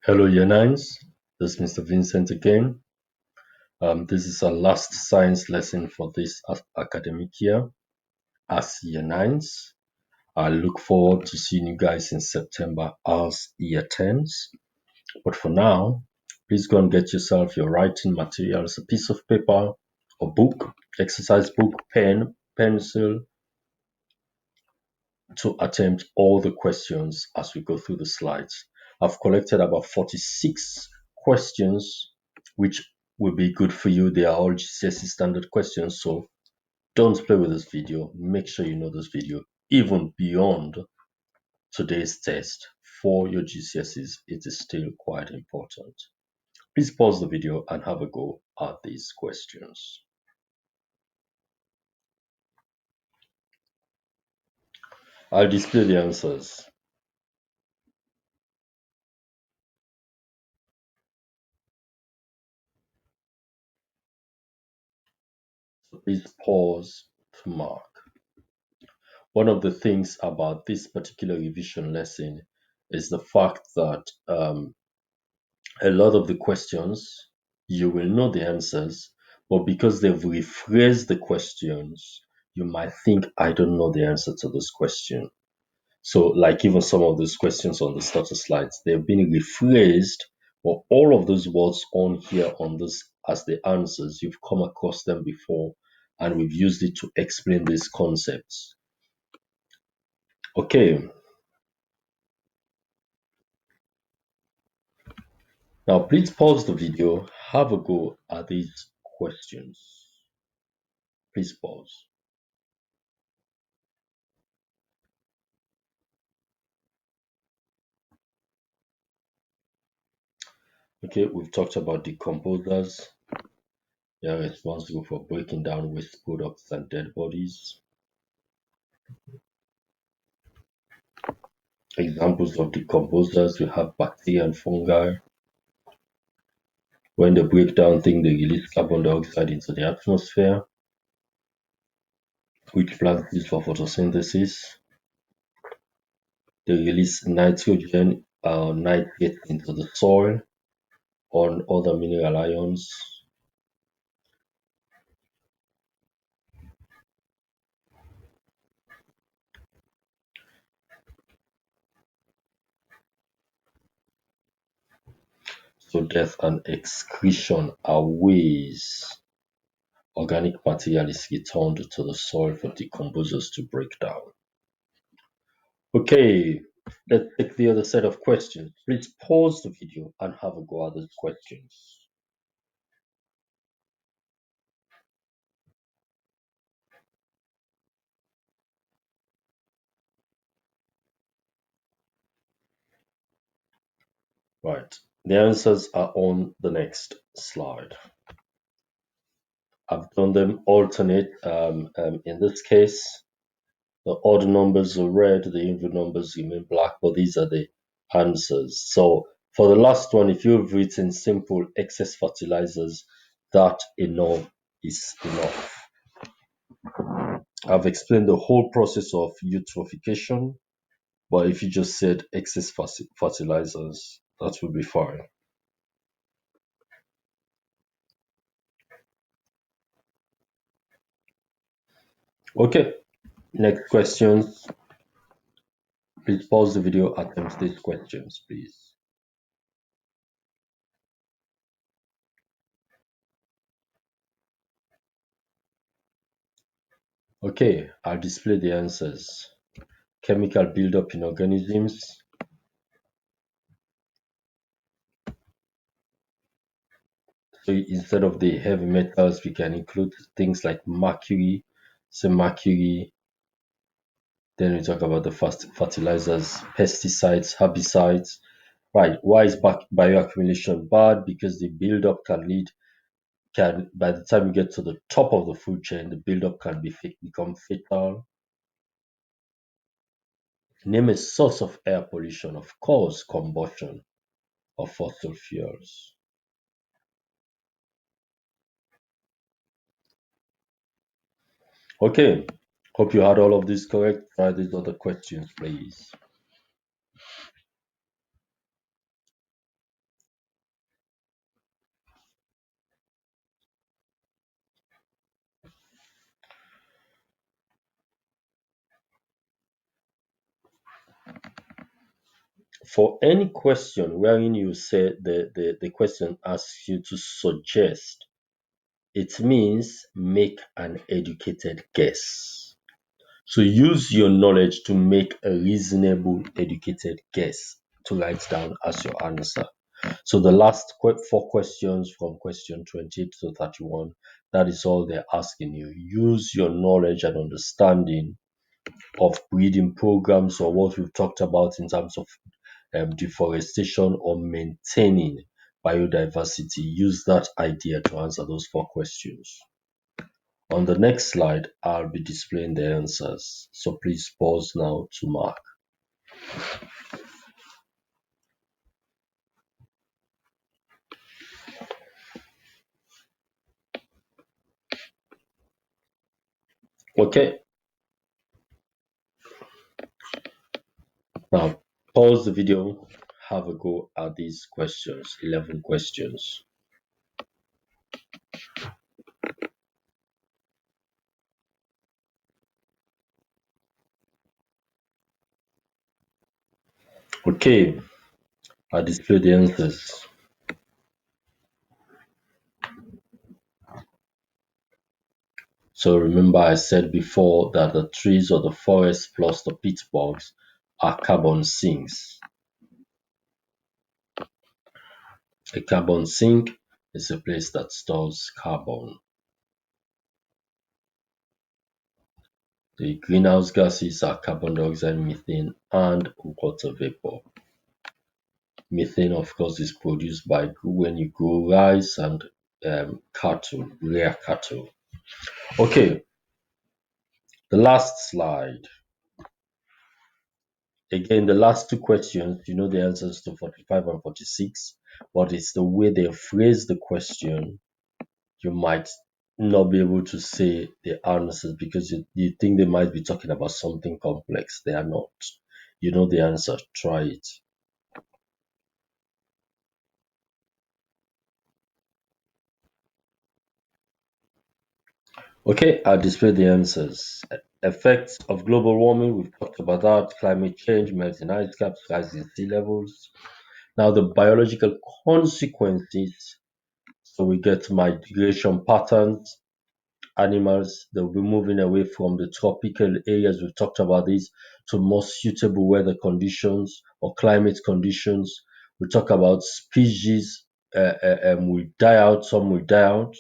Hello, Year Nines. This is Mr. Vincent again. This is our last science lesson for this academic year as Year Nines. I look forward to seeing you guys in September as Year Tens. But for now, please go and get yourself your writing materials, a piece of paper, a book, exercise book, pen, pencil, to attempt all the questions as we go through the slides. I've collected about 46 questions, which will be good for you. They are all GCSE standard questions, so don't play with this video. Make sure you know this video even beyond today's test for your GCSEs. It is still quite important. Please pause the video and have a go at these questions. I'll display the answers. So please pause to mark. One of the things about this particular revision lesson is the fact that a lot of the questions you will know the answers, but because they've rephrased the questions, you might think, I don't know the answer to this question. So, like even some of those questions on the starter slides, they've been rephrased, but all of those words on here on this as the answers, you've come across them before, and we've used it to explain these concepts. Okay. Now, please pause the video, have a go at these questions. Please pause. Okay, we've talked about decomposers. They are responsible for breaking down waste products and dead bodies. Examples of decomposers, we have bacteria and fungi. When they break down things, they release carbon dioxide into the atmosphere, which plants use for photosynthesis. They release nitrogen or nitrate into the soil or other mineral ions. So death and excretion are ways organic material is returned to the soil for decomposers to break down. Okay, let's take the other set of questions. Please pause the video and have a go at these questions. Right, the answers are on the next slide. I've done them alternate. In this case, the odd numbers are red, the even numbers remain black, but these are the answers. So for the last one, if you've written simple excess fertilizers, that enough is enough. I've explained the whole process of eutrophication, but if you just said excess fertilizers, that would be fine. Okay, next questions. Please pause the video, attempt these questions, please. Okay, I'll display the answers. Chemical buildup in organisms. So instead of the heavy metals, we can include things like mercury. So mercury. Then we talk about the fertilizers, pesticides, herbicides. Right. Why is bioaccumulation bad? Because the buildup can by the time you get to the top of the food chain, the buildup can become fatal. Name a source of air pollution. Of course, combustion of fossil fuels. Okay, hope you had all of this correct. Try these other questions, please. For any question wherein you say the question asks you to suggest, it means make an educated guess. So use your knowledge to make a reasonable educated guess to write down as your answer. So the last four questions from question 28 to 31, that is all they're asking you. Use your knowledge and understanding of breeding programs or what we've talked about in terms of deforestation or maintaining biodiversity. Use that idea to answer those four questions. On the next slide, I'll be displaying the answers. So please pause now to mark. Okay, now pause the video, have a go at these questions, 11 questions. Okay, I display the answers. So remember I said before that the trees or the forest plus the peat bogs are carbon sinks. A carbon sink is a place that stores carbon. The greenhouse gases are carbon dioxide, methane, and water vapor. Methane, of course, is produced by when you grow rice and cattle, rear cattle. Okay, the last slide. Again, the last two questions, you know the answers to 45 and 46, but it's the way they phrase the question. You might not be able to say the answers because you think they might be talking about something complex. They are not. You know the answer. Try it. Okay, I'll display the answers. Effects of global warming, we've talked about that. Climate change, melting ice caps, rising sea levels. Now, the biological consequences. So we get migration patterns. Animals, they'll be moving away from the tropical areas, we've talked about this, to more suitable weather conditions or climate conditions. We talk about species will die out, some will die out.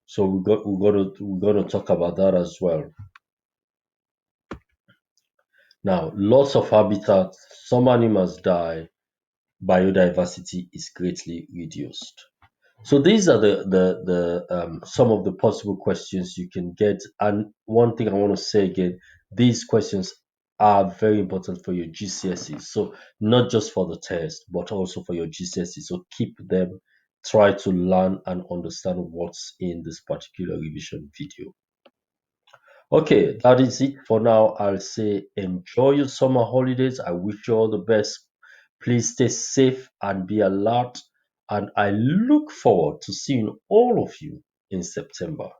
So we're gonna talk about that as well. Now, loss of habitat, some animals die, biodiversity is greatly reduced. So these are the some of the possible questions you can get. And one thing I want to say again, these questions are very important for your GCSEs. So not just for the test, but also for your GCSEs. So keep them, try to learn and understand what's in this particular revision video. Okay, that is it for now. I'll say enjoy your summer holidays. I wish you all the best. Please stay safe and be alert. And I look forward to seeing all of you in September.